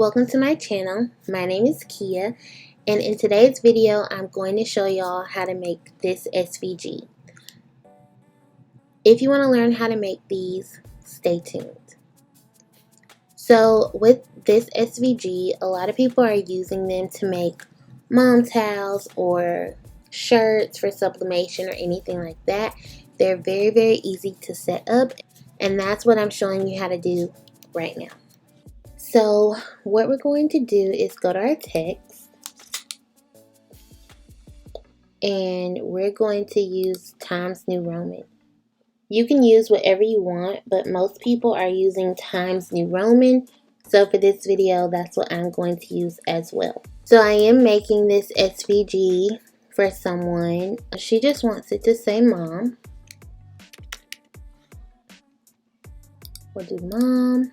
Welcome to my channel. My name is Kia, and in today's video I'm going to show y'all how to make this SVG. If you want to learn how to make these, stay tuned. So with this SVG, a lot of people are using them to make mom towels or shirts for sublimation or anything like that. They're very easy to set up, and that's what I'm showing you how to do right now. So what we're going to do is go to our text, and we're going to use Times New Roman. You can use whatever you want, but most people are using Times New Roman. So for this video, that's what I'm going to use as well. So I am making this SVG for someone. She just wants it to say mom. We'll do mom.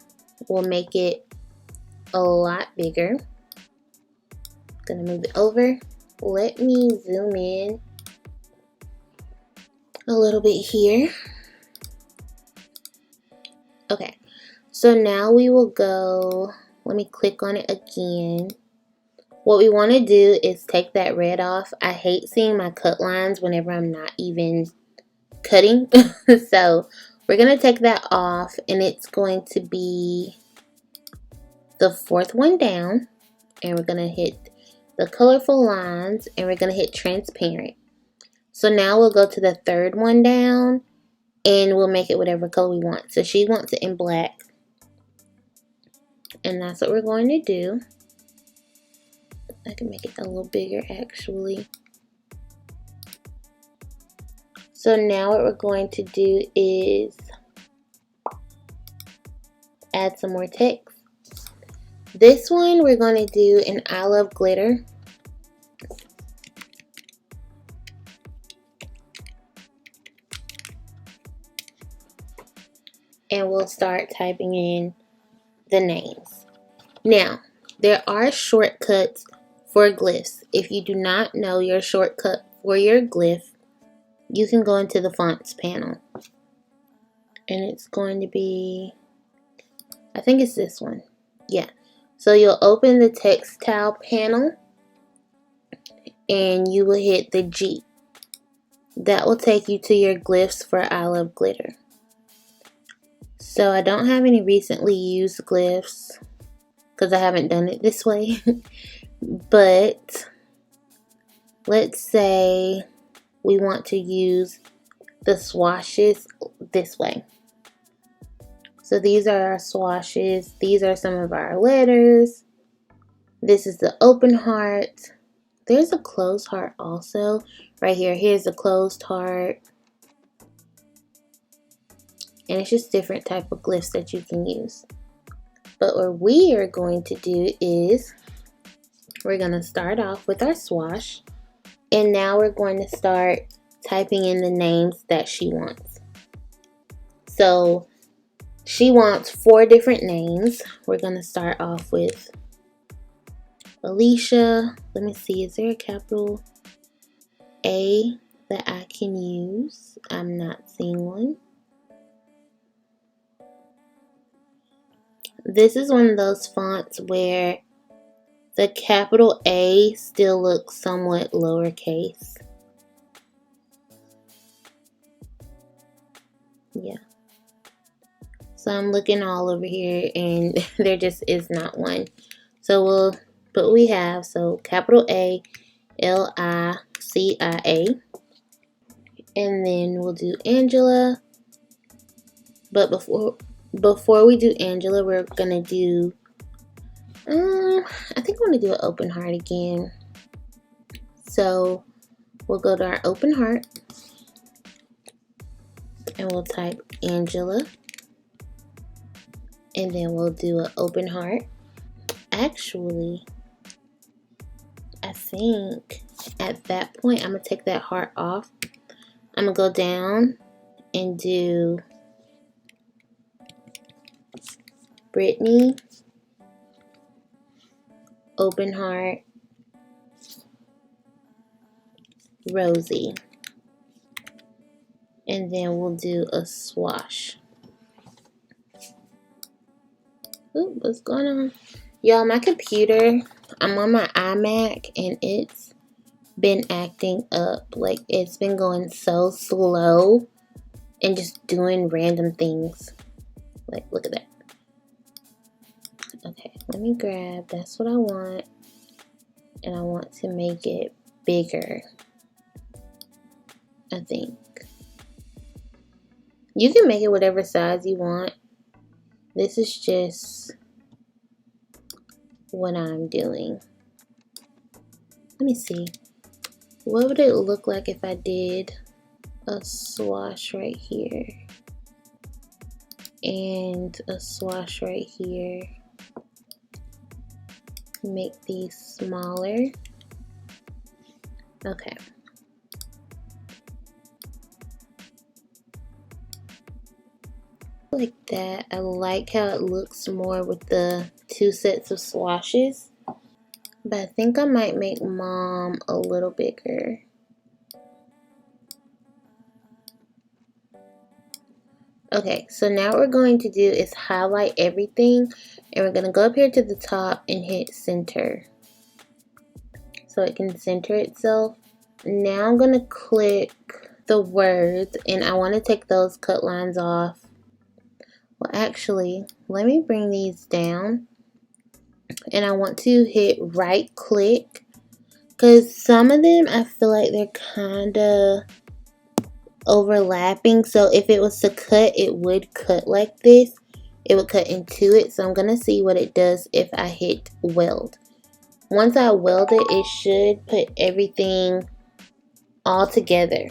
We'll make it a lot bigger. Gonna move it over. Let me zoom in a little bit here. Okay, so now we will go, let me click on it again. What we want to do is take that red off. I hate seeing my cut lines whenever I'm not even cutting. So we're going to take that off, and it's going to be the fourth one down, and we're going to hit the colorful lines, and we're going to hit transparent. So now we'll go to the third one down, and we'll make it whatever color we want. So she wants it in black, and that's what we're going to do. I can make it a little bigger actually. So now what we're going to do is add some more text. This one we're going to do an I love glitter. And we'll start typing in the names. Now, there are shortcuts for glyphs. If you do not know your shortcut for your glyph, you can go into the fonts panel. And it's going to be, I think it's this one. Yeah. So you'll open the textile panel and you will hit the G. That will take you to your glyphs for I love glitter. So I don't have any recently used glyphs because I haven't done it this way. But let's say we want to use the swashes this way. So these are our swashes. These are some of our letters. This is the open heart. There's a closed heart also. Right here. Here's a closed heart. And it's just different type of glyphs that you can use. But what we are going to do is we're going to start off with our swash. And now we're going to start typing in the names that she wants. So she wants 4 different names. We're going to start off with Alicia. Let me see, is there a capital A that I can use? I'm not seeing one. This is one of those fonts where the capital A still looks somewhat lowercase. Yeah. So I'm looking all over here and there just is not one. So but we have, so capital A, L-I-C-I-A. And then we'll do Angela. But before we do Angela, we're gonna do, I think I'm gonna do an open heart again. So we'll go to our open heart and we'll type Angela, and then we'll do an open heart. Actually, I think at that point I'm gonna take that heart off. I'm gonna go down and do Brittany, open heart, Rosie, and then we'll do a swash. Ooh, what's going on? Y'all, my computer, I'm on my iMac, and it's been acting up. Like, it's been going so slow and just doing random things. Like, look at that. Okay, let me grab, that's what I want. And I want to make it bigger, I think. You can make it whatever size you want. This is just what I'm doing. Let me see. What would it look like if I did a swash right here and a swash right here? Make these smaller. Okay. Like that. I like how it looks more with the two sets of swashes. But I think I might make mom a little bigger. Okay, so now what we're going to do is highlight everything, and we're going to go up here to the top and hit center so it can center itself. Now I'm going to click the words, and I want to take those cut lines off. Well, actually, let me bring these down, and I want to hit right click, because some of them I feel like they're kind of overlapping. So if it was to cut, it would cut like this. It would cut into it. So I'm going to see what it does if I hit weld. Once I weld it, it should put everything all together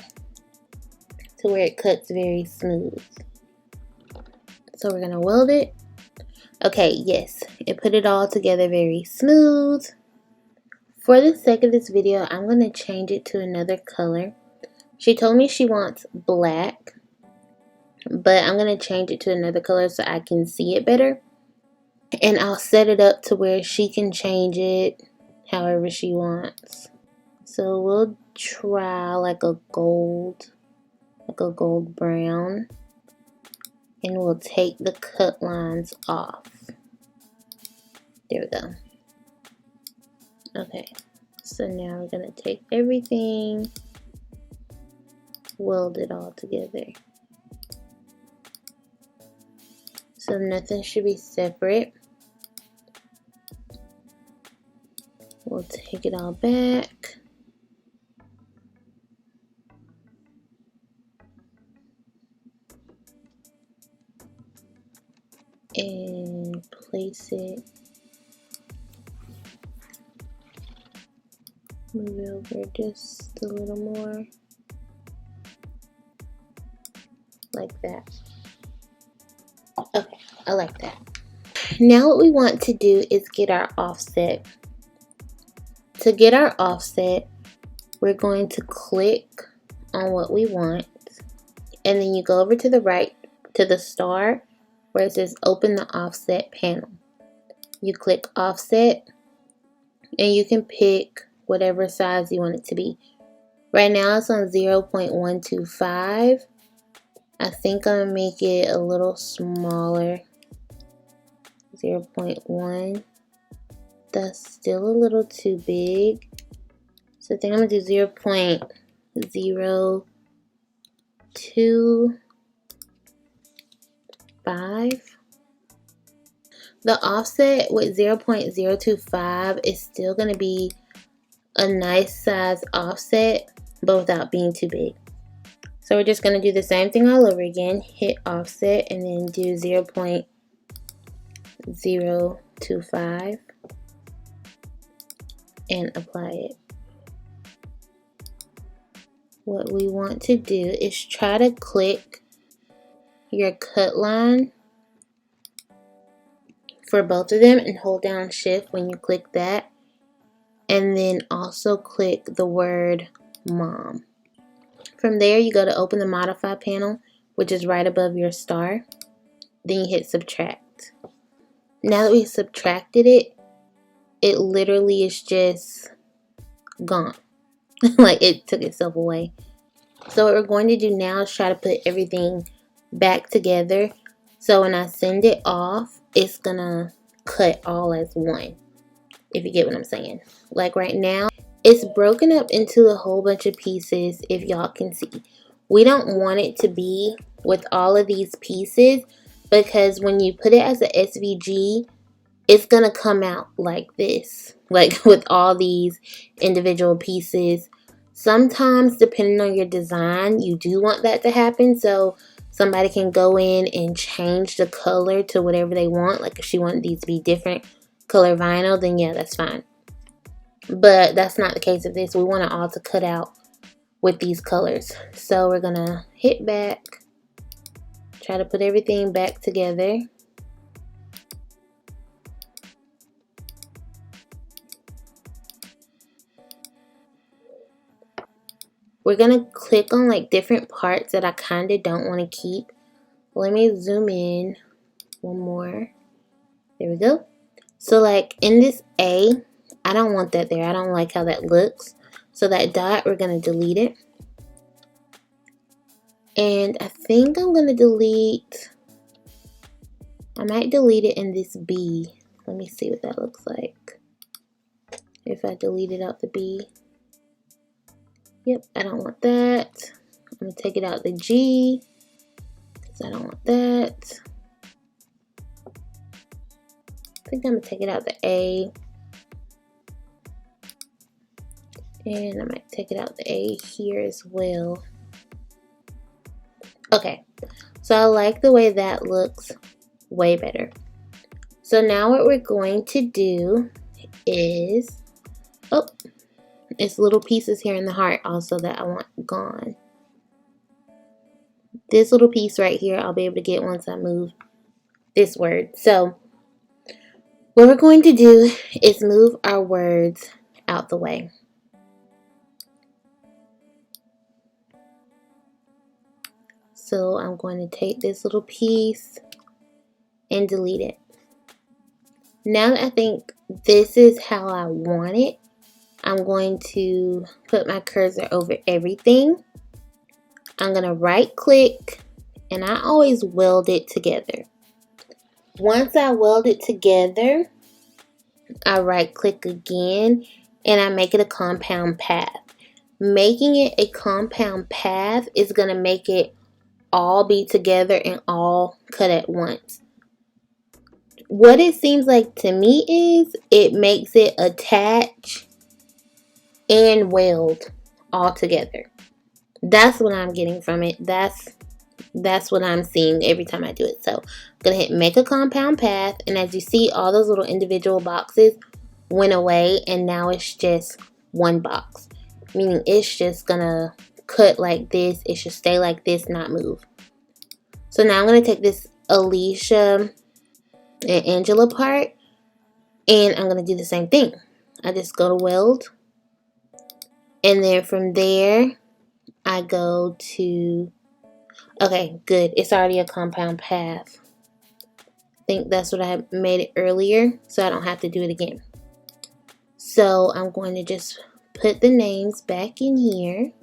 to where it cuts very smooth. So we're going to weld it. Okay, yes, it put it all together very smooth. For the sake of this video, I'm going to change it to another color. She told me she wants black, but I'm going to change it to another color so I can see it better. And I'll set it up to where she can change it however she wants. So we'll try like a gold brown. And we'll take the cut lines off. There we go. Okay, so now we're going to take everything, weld it all together. So nothing should be separate. We'll take it all back. And place it. Move it over just a little more. Like that. Okay, I like that. Now what we want to do is get our offset. To get our offset, we're going to click on what we want. And then you go over to the right, to the star, where it says open the offset panel. You click offset, and you can pick whatever size you want it to be. Right now it's on 0.125. I think I'm going to make it a little smaller. 0.1. That's still a little too big. So I think I'm going to do 0.025. The offset with 0.025 is still going to be a nice size offset, but without being too big. So we're just going to do the same thing all over again. Hit offset and then do 0.025 and apply it. What we want to do is try to click your cut line for both of them and hold down shift when you click that, and then also click the word mom. From there you go to open the modify panel, which is right above your star. Then you hit subtract. Now that we subtracted it, it literally is just gone. Like it took itself away. So what we're going to do now is try to put everything back together. So when I send it off, it's gonna cut all as one, if you get what I'm saying. Like right now, it's broken up into a whole bunch of pieces, if y'all can see. We don't want it to be with all of these pieces, because when you put it as a SVG, it's gonna come out like this, like with all these individual pieces. Sometimes, depending on your design, you do want that to happen, so somebody can go in and change the color to whatever they want. Like if she wanted these to be different color vinyl, then yeah, that's fine. But that's not the case of this. We want it all to cut out with these colors. So we're gonna hit back, try to put everything back together. We're gonna click on like different parts that I kind of don't want to keep. Let me zoom in one more. There we go. So like in this A, I don't want that there. I don't like how that looks. So that dot, we're gonna delete it. And I think I'm gonna delete, I might delete it in this B. Let me see what that looks like. If I delete it out the B. Yep, I don't want that. I'm gonna take it out the G, because I don't want that. I think I'm gonna take it out the A. And I might take it out the A here as well. Okay, so I like the way that looks way better. So now what we're going to do is, oh, it's little pieces here in the heart also that I want gone. This little piece right here, I'll be able to get once I move this word. So what we're going to do is move our words out the way. So I'm going to take this little piece and delete it. Now that I think this is how I want it, I'm going to put my cursor over everything. I'm going to right click, and I always weld it together. Once I weld it together, I right click again and I make it a compound path. Making it a compound path is going to make it all be together and all cut at once. What it seems like to me is it makes it attach and weld all together. That's what I'm getting from it. That's what I'm seeing every time I do it. So I'm gonna hit make a compound path, and as you see, all those little individual boxes went away, and now it's just one box, meaning it's just gonna cut like this. It should stay like this, not move. So now I'm gonna take this Alicia and Angela part, and I'm gonna do the same thing. I just go to weld, and then from there I go to, okay, good, it's already a compound path. I think that's what I made it earlier, so I don't have to do it again. So I'm going to just put the names back in here,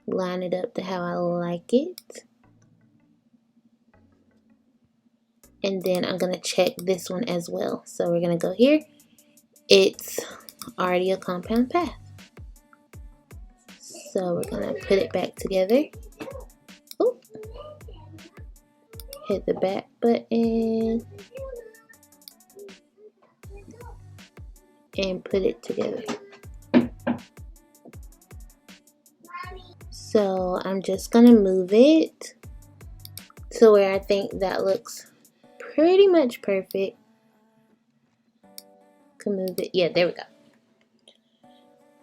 line it up to how I like it, and then I'm going to check this one as well. So we're going to go here. It's already a compound path. So we're going to put it back together. Ooh. Hit the back button and put it together. So I'm just going to move it to where I think that looks pretty much perfect. Can move it. Yeah, there we go.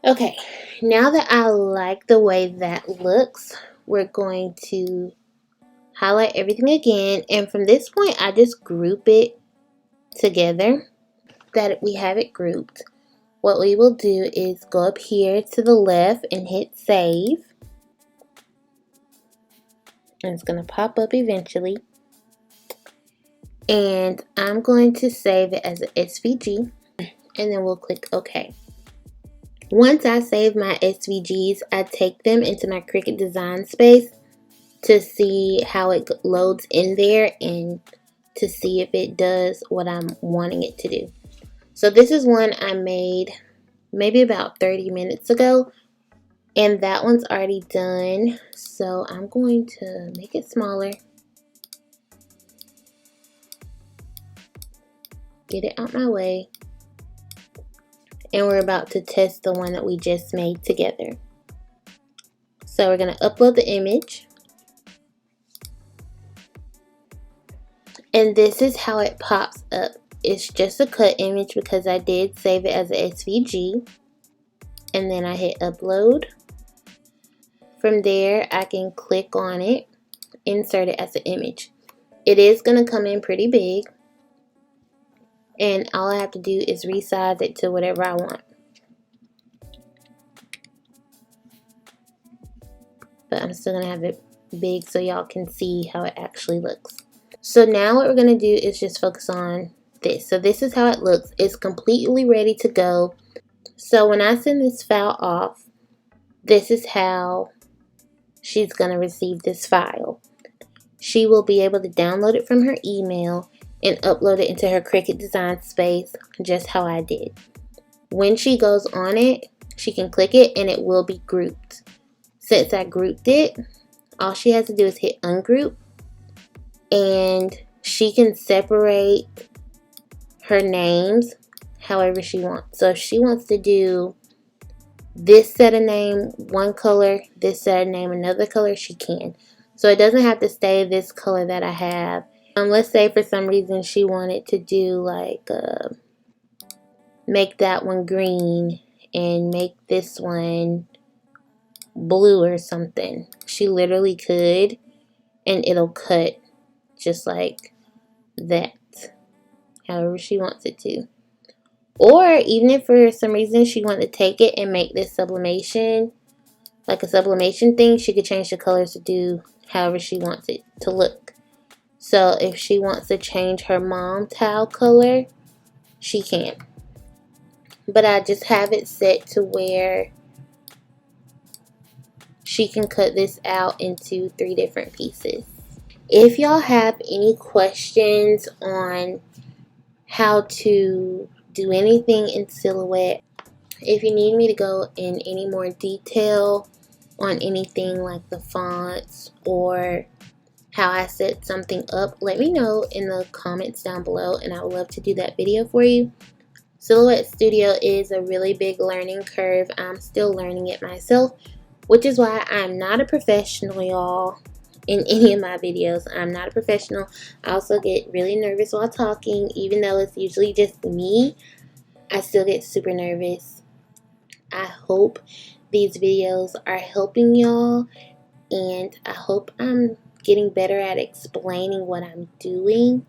Okay, now that I like the way that looks, we're going to highlight everything again, and from this point I just group it together, that we have it grouped. What we will do is go up here to the left and hit save, and it's going to pop up eventually, and I'm going to save it as an SVG, and then we'll click OK. Once I save my SVGs, I take them into my Cricut design space to see how it loads in there and to see if it does what I'm wanting it to do. So this is one I made maybe about 30 minutes ago, and that one's already done. So I'm going to make it smaller, get it out my way, and we're about to test the one that we just made together. So we're going to upload the image, and this is how it pops up. It's just a cut image because I did save it as a SVG, and then I hit upload. From there I can click on it, insert it as an image. It is going to come in pretty big, and all I have to do is resize it to whatever I want. But I'm still going to have it big so y'all can see how it actually looks. So now what we're going to do is just focus on this. So this is how it looks. It's completely ready to go. So when I send this file off, this is how she's going to receive this file. She will be able to download it from her email and upload it into her Cricut design space, just how I did. When she goes on it, she can click it and it will be grouped. Since I grouped it, all she has to do is hit ungroup, and she can separate her names however she wants. So if she wants to do this set of name one color, this set of name another color, she can. So it doesn't have to stay this color that I have. Let's say for some reason she wanted to do like make that one green and make this one blue or something. She literally could, and it'll cut just like that, however she wants it to. Or even if for some reason she wanted to take it and make this sublimation, like a sublimation thing, she could change the colors to do however she wants it to look. So if she wants to change her mom towel color, she can. But I just have it set to where she can cut this out into 3 different pieces. If y'all have any questions on how to do anything in Silhouette, if you need me to go in any more detail on anything like the fonts or how I set something up, let me know in the comments down below, and I would love to do that video for you. Silhouette Studio is a really big learning curve. I'm still learning it myself, which is why I'm not a professional, y'all. In any of my videos, I'm not a professional. I also get really nervous while talking. Even though it's usually just me, I still get super nervous. I hope these videos are helping y'all, and I hope I'm getting better at explaining what I'm doing.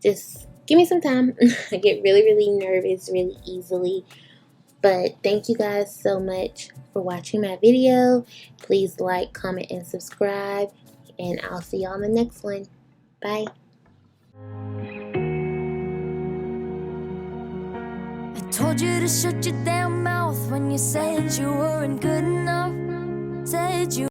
Just give me some time. I get really nervous really easily. But thank you guys so much for watching my video. Please like, comment, and subscribe. And I'll see y'all in the next one. Bye. I told you to shut your damn mouth when you said you weren't good enough. Said you